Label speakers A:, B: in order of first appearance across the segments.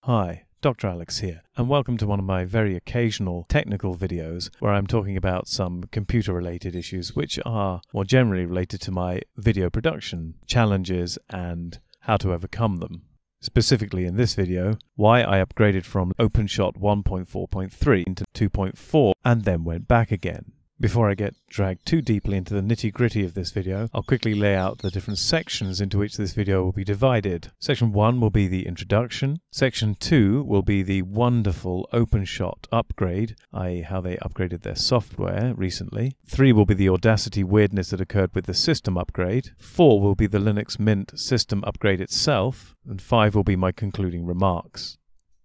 A: Hi, Dr. Alex here, and welcome to one of my very occasional technical videos where I'm talking about some computer-related issues which are more generally related to my video production challenges and how to overcome them. Specifically in this video, why I upgraded from OpenShot 1.4.3 into 2.4 and then went back again. Before I get dragged too deeply into the nitty-gritty of this video, I'll quickly lay out the different sections into which this video will be divided. Section 1 will be the introduction. Section 2 will be the wonderful OpenShot upgrade, i.e. how they upgraded their software recently. 3 will be the Audacity weirdness that occurred with the system upgrade. 4 will be the Linux Mint system upgrade itself. And 5 will be my concluding remarks.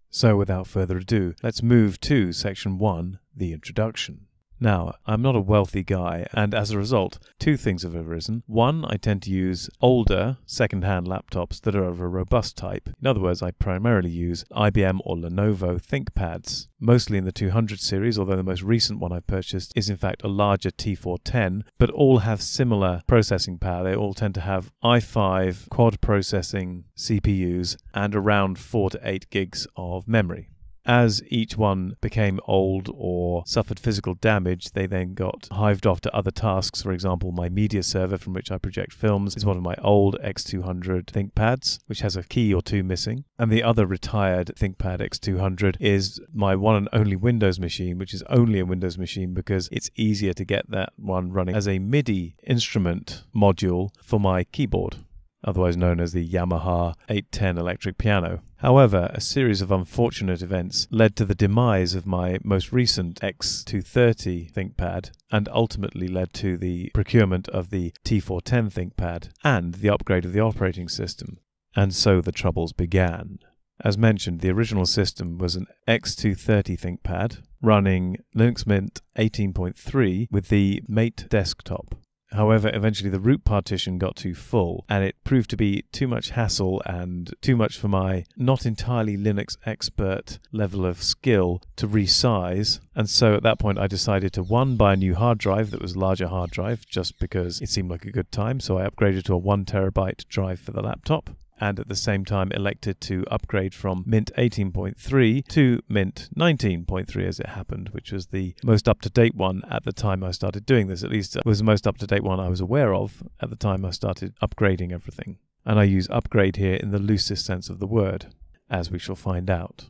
A: So without further ado, let's move to Section 1, the introduction. Now, I'm not a wealthy guy, and as a result, two things have arisen. One, I tend to use older, second-hand laptops that are of a robust type. In other words, I primarily use IBM or Lenovo ThinkPads, mostly in the 200 series, although the most recent one I've purchased is in fact a larger T410, but all have similar processing power. They all tend to have i5 quad processing CPUs and around 4 to 8 gigs of memory. As each one became old or suffered physical damage, they then got hived off to other tasks. For example, my media server from which I project films is one of my old X200 ThinkPads, which has a key or two missing. And the other retired ThinkPad X200 is my one and only Windows machine, which is only a Windows machine because it's easier to get that one running as a MIDI instrument module for my keyboard, otherwise known as the Yamaha 810 electric piano. However, a series of unfortunate events led to the demise of my most recent X230 ThinkPad and ultimately led to the procurement of the T410 ThinkPad and the upgrade of the operating system. And so the troubles began. As mentioned, the original system was an X230 ThinkPad running Linux Mint 18.3 with the Mate desktop. However, eventually the root partition got too full, and it proved to be too much hassle and too much for my not entirely Linux expert level of skill to resize. And so at that point I decided to buy a new hard drive that was a larger hard drive just because it seemed like a good time. So I upgraded to a 1 terabyte drive for the laptop, and at the same time elected to upgrade from Mint 18.3 to Mint 19.3 as it happened, which was the most up-to-date one at the time I started doing this. At least it was the most up-to-date one I was aware of at the time I started upgrading everything. And I use upgrade here in the loosest sense of the word, as we shall find out.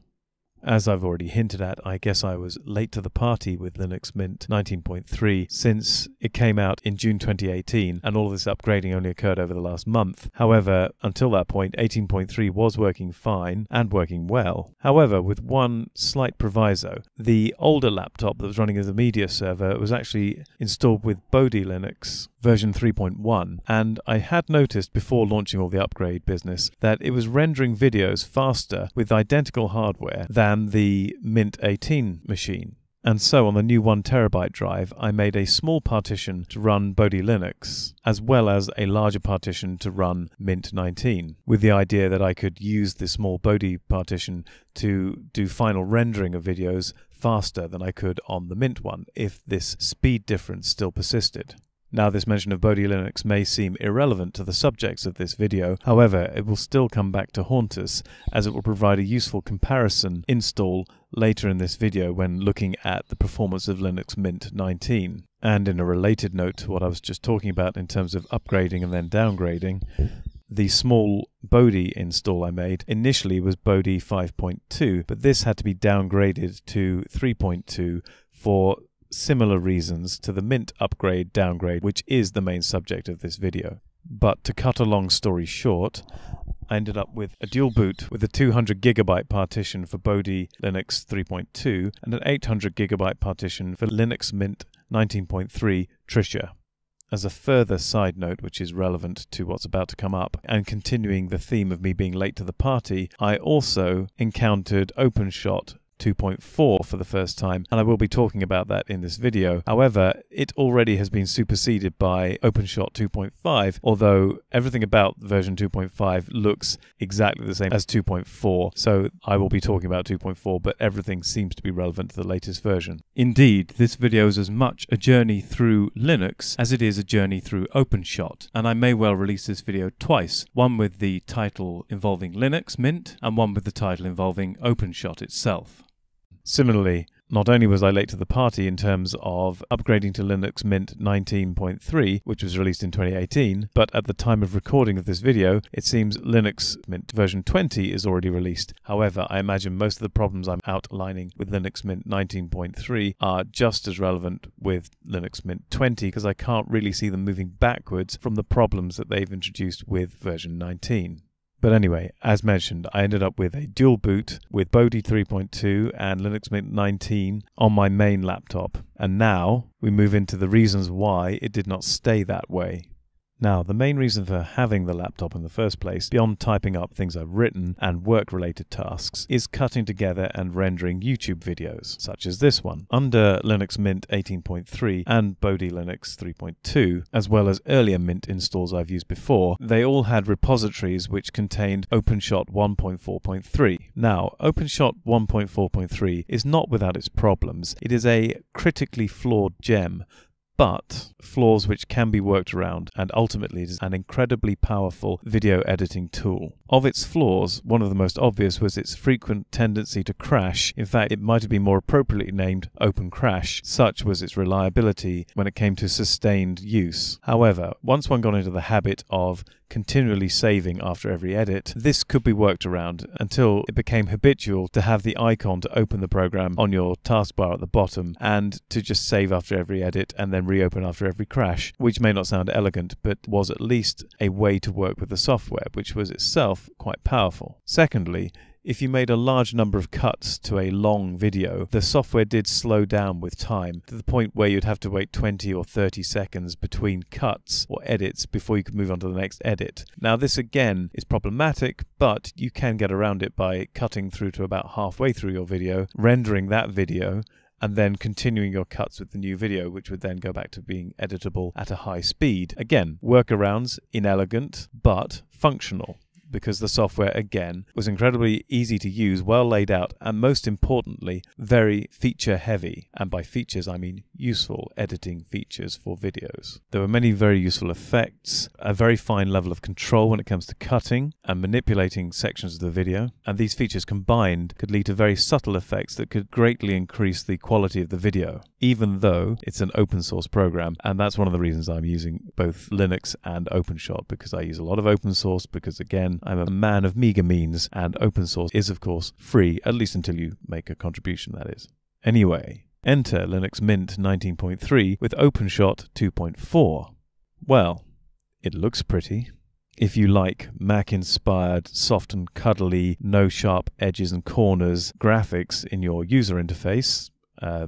A: As I've already hinted at, I guess I was late to the party with Linux Mint 19.3 since it came out in June 2018 and all this upgrading only occurred over the last month. However, until that point, 18.3 was working fine and working well. However, with one slight proviso, the older laptop that was running as a media server was actually installed with Bodhi Linux version 3.1, and I had noticed before launching all the upgrade business that it was rendering videos faster with identical hardware than the Mint 18 machine. And so on the new 1 terabyte drive, I made a small partition to run Bodhi Linux, as well as a larger partition to run Mint 19, with the idea that I could use the small Bodhi partition to do final rendering of videos faster than I could on the Mint one, if this speed difference still persisted. Now, this mention of Bodhi Linux may seem irrelevant to the subjects of this video. However, it will still come back to haunt us, as it will provide a useful comparison install later in this video when looking at the performance of Linux Mint 19. And in a related note to what I was just talking about in terms of upgrading and then downgrading, the small Bodhi install I made initially was Bodhi 5.2, but this had to be downgraded to 3.2 for similar reasons to the Mint upgrade downgrade, which is the main subject of this video. But to cut a long story short, I ended up with a dual boot with a 200 gigabyte partition for Bodhi Linux 3.2 and an 800 gigabyte partition for Linux Mint 19.3 Tricia. As a further side note which is relevant to what's about to come up, and continuing the theme of me being late to the party, I also encountered OpenShot 2.4 for the first time, and I will be talking about that in this video. However, it already has been superseded by OpenShot 2.5, although everything about version 2.5 looks exactly the same as 2.4, so I will be talking about 2.4, but everything seems to be relevant to the latest version. Indeed, this video is as much a journey through Linux as it is a journey through OpenShot, and I may well release this video twice, one with the title involving Linux Mint and one with the title involving OpenShot itself. Similarly, not only was I late to the party in terms of upgrading to Linux Mint 19.3, which was released in 2018, but at the time of recording of this video, it seems Linux Mint version 20 is already released. However, I imagine most of the problems I'm outlining with Linux Mint 19.3 are just as relevant with Linux Mint 20, because I can't really see them moving backwards from the problems that they've introduced with version 19. But anyway, as mentioned, I ended up with a dual boot with Bodhi 3.2 and Linux Mint 19 on my main laptop. And now we move into the reasons why it did not stay that way. Now, the main reason for having the laptop in the first place, beyond typing up things I've written and work-related tasks, is cutting together and rendering YouTube videos, such as this one. Under Linux Mint 18.3 and Bodhi Linux 3.2, as well as earlier Mint installs I've used before, they all had repositories which contained OpenShot 1.4.3. Now, OpenShot 1.4.3 is not without its problems. It is a critically flawed gem, but flaws which can be worked around, and ultimately it is an incredibly powerful video editing tool. Of its flaws, one of the most obvious was its frequent tendency to crash. In fact, it might have been more appropriately named Open Crash. Such was its reliability when it came to sustained use. However, once one got into the habit of continually saving after every edit, this could be worked around until it became habitual to have the icon to open the program on your taskbar at the bottom and to just save after every edit and then reopen after every crash, which may not sound elegant, but was at least a way to work with the software, which was itself quite powerful. Secondly, if you made a large number of cuts to a long video, the software did slow down with time, to the point where you'd have to wait 20 or 30 seconds between cuts or edits before you could move on to the next edit. Now this again is problematic, but you can get around it by cutting through to about halfway through your video, rendering that video, and then continuing your cuts with the new video, which would then go back to being editable at a high speed. Again, workarounds, inelegant, but functional, because the software, again, was incredibly easy to use, well laid out, and most importantly, very feature heavy. And by features, I mean useful editing features for videos. There were many very useful effects, a very fine level of control when it comes to cutting and manipulating sections of the video, and these features combined could lead to very subtle effects that could greatly increase the quality of the video, even though it's an open source program. And that's one of the reasons I'm using both Linux and OpenShot, because I use a lot of open source, because again, I'm a man of meager means, and open source is of course free, at least until you make a contribution, that is. Anyway, enter Linux Mint 19.3 with OpenShot 2.4. Well, it looks pretty. If you like Mac-inspired, soft and cuddly, no sharp edges and corners graphics in your user interface,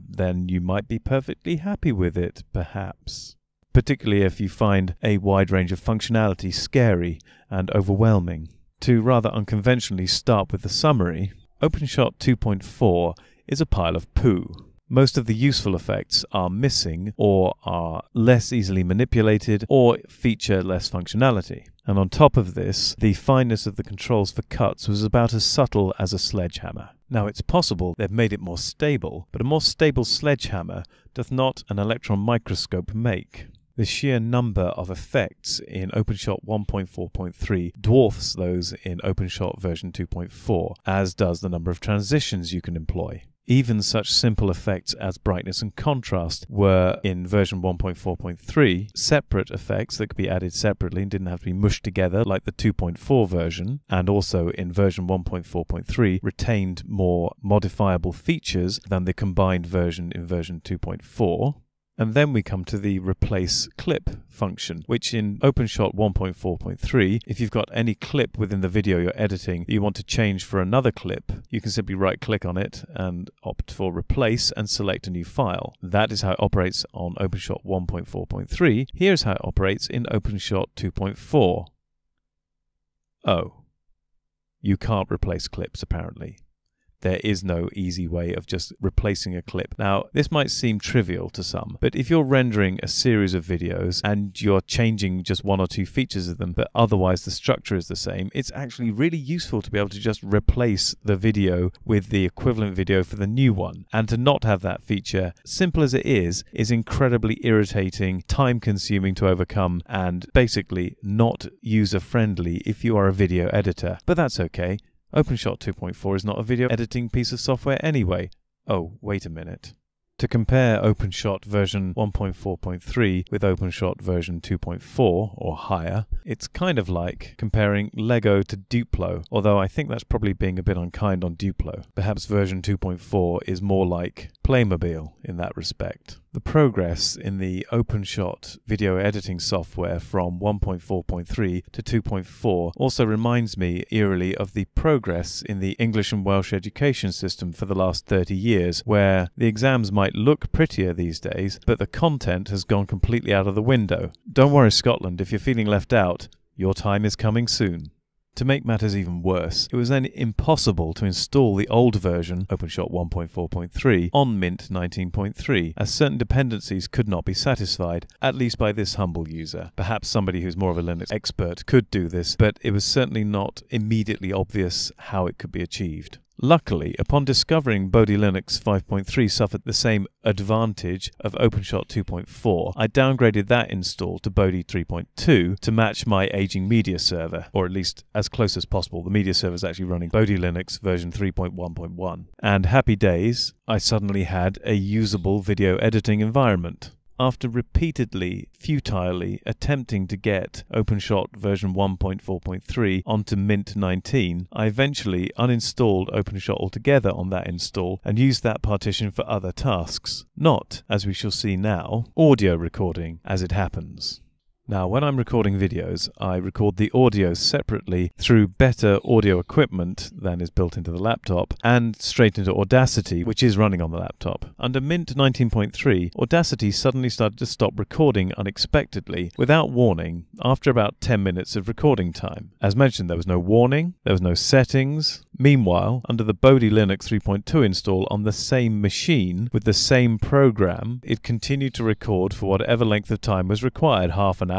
A: then you might be perfectly happy with it, perhaps. Particularly if you find a wide range of functionality scary and overwhelming. To rather unconventionally start with the summary, OpenShot 2.4 is a pile of poo. Most of the useful effects are missing, or are less easily manipulated, or feature less functionality. And on top of this, the fineness of the controls for cuts was about as subtle as a sledgehammer. Now it's possible they've made it more stable, but a more stable sledgehammer doth not an electron microscope make. The sheer number of effects in OpenShot 1.4.3 dwarfs those in OpenShot version 2.4, as does the number of transitions you can employ. Even such simple effects as brightness and contrast were, in version 1.4.3, separate effects that could be added separately and didn't have to be mushed together like the 2.4 version, and also in version 1.4.3 retained more modifiable features than the combined version in version 2.4. And then we come to the replace clip function, which in OpenShot 1.4.3, if you've got any clip within the video you're editing that you want to change for another clip, you can simply right-click on it and opt for replace and select a new file. That is how it operates on OpenShot 1.4.3. Here's how it operates in OpenShot 2.4. Oh. You can't replace clips, apparently. There is no easy way of just replacing a clip. Now, this might seem trivial to some, but if you're rendering a series of videos and you're changing just one or two features of them, but otherwise the structure is the same, it's actually really useful to be able to just replace the video with the equivalent video for the new one. And to not have that feature, simple as it is incredibly irritating, time-consuming to overcome, and basically not user-friendly if you are a video editor. But that's okay. OpenShot 2.4 is not a video editing piece of software anyway. Oh, wait a minute. To compare OpenShot version 1.4.3 with OpenShot version 2.4 or higher, it's kind of like comparing Lego to Duplo, although I think that's probably being a bit unkind on Duplo. Perhaps version 2.4 is more like Playmobil in that respect. The progress in the OpenShot video editing software from 1.4.3 to 2.4 also reminds me eerily of the progress in the English and Welsh education system for the last 30 years, where the exams might look prettier these days, but the content has gone completely out of the window. Don't worry, Scotland, if you're feeling left out, your time is coming soon. To make matters even worse, it was then impossible to install the old version, OpenShot 1.4.3, on Mint 19.3, as certain dependencies could not be satisfied, at least by this humble user. Perhaps somebody who's more of a Linux expert could do this, but it was certainly not immediately obvious how it could be achieved. Luckily, upon discovering Bodhi Linux 5.3 suffered the same advantage of OpenShot 2.4, I downgraded that install to Bodhi 3.2 to match my aging media server, or at least as close as possible. The media server is actually running Bodhi Linux version 3.1.1. And happy days, I suddenly had a usable video editing environment. After repeatedly, futilely attempting to get OpenShot version 1.4.3 onto Mint 19, I eventually uninstalled OpenShot altogether on that install and used that partition for other tasks. Not, as we shall see now, audio recording as it happens. Now, when I'm recording videos, I record the audio separately through better audio equipment than is built into the laptop and straight into Audacity, which is running on the laptop. Under Mint 19.3, Audacity suddenly started to stop recording unexpectedly without warning after about 10 minutes of recording time. As mentioned, there was no warning, there was no settings. Meanwhile, under the Bodhi Linux 3.2 install on the same machine with the same program, it continued to record for whatever length of time was required, half an hour.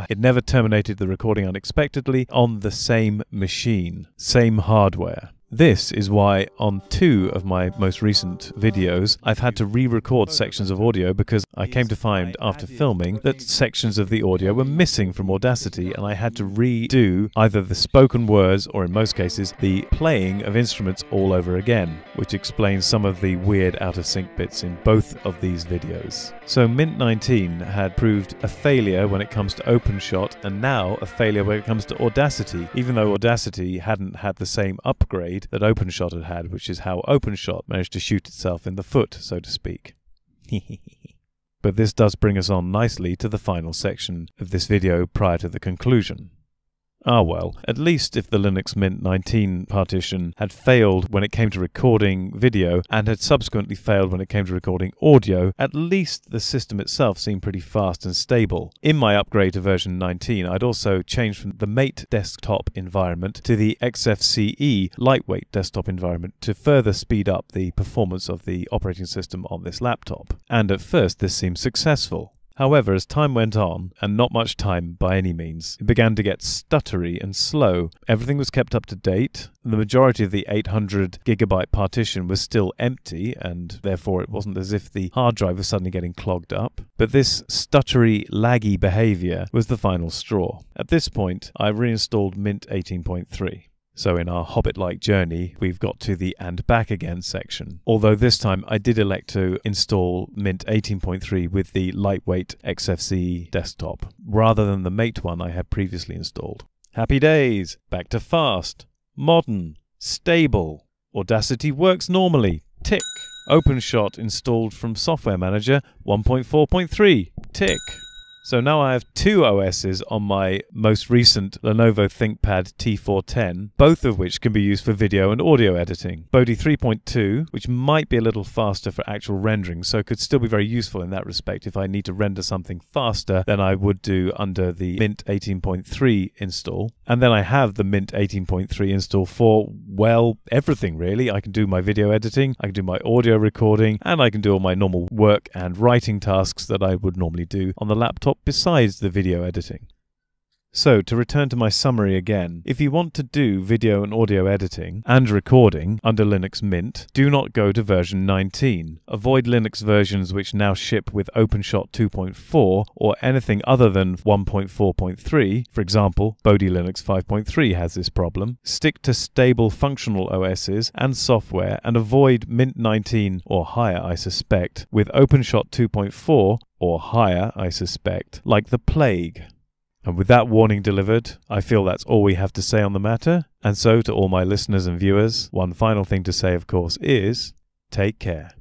A: It never terminated the recording unexpectedly on the same machine, same hardware. This is why on 2 of my most recent videos I've had to re-record sections of audio because I came to find after filming that sections of the audio were missing from Audacity, and I had to redo either the spoken words or in most cases the playing of instruments all over again, which explains some of the weird out-of-sync bits in both of these videos. So Mint 19 had proved a failure when it comes to OpenShot, and now a failure when it comes to Audacity, even though Audacity hadn't had the same upgrade that OpenShot had, which is how OpenShot managed to shoot itself in the foot, so to speak. But this does bring us on nicely to the final section of this video prior to the conclusion. Ah well, at least if the Linux Mint 19 partition had failed when it came to recording video and had subsequently failed when it came to recording audio, at least the system itself seemed pretty fast and stable. In my upgrade to version 19, I'd also changed from the Mate desktop environment to the XFCE lightweight desktop environment to further speed up the performance of the operating system on this laptop. And at first this seemed successful. However, as time went on, and not much time by any means, it began to get stuttery and slow. Everything was kept up to date. The majority of the 800 gigabyte partition was still empty, and therefore it wasn't as if the hard drive was suddenly getting clogged up. But this stuttery, laggy behavior was the final straw. At this point, I reinstalled Mint 18.3. So in our Hobbit-like journey, we've got to the and back again section. Although this time I did elect to install Mint 18.3 with the lightweight XFCE desktop, rather than the Mate one I had previously installed. Happy days! Back to fast, modern, stable. Audacity works normally. Tick. OpenShot installed from Software Manager 1.4.3. Tick. So now I have two OSs on my most recent Lenovo ThinkPad T410, both of which can be used for video and audio editing. Bodhi 3.2, which might be a little faster for actual rendering, so could still be very useful in that respect if I need to render something faster than I would do under the Mint 18.3 install. And then I have the Mint 18.3 install for, well, everything really. I can do my video editing, I can do my audio recording, and I can do all my normal work and writing tasks that I would normally do on the laptop besides the video editing. So, to return to my summary again, if you want to do video and audio editing and recording under Linux Mint, do not go to version 19. Avoid Linux versions which now ship with OpenShot 2.4 or anything other than 1.4.3. For example, Bodhi Linux 5.3 has this problem. Stick to stable functional OSs and software and avoid Mint 19 or higher, I suspect, with OpenShot 2.4 or higher, I suspect, like the plague. And with that warning delivered, I feel that's all we have to say on the matter. And so to all my listeners and viewers, one final thing to say, of course, is take care.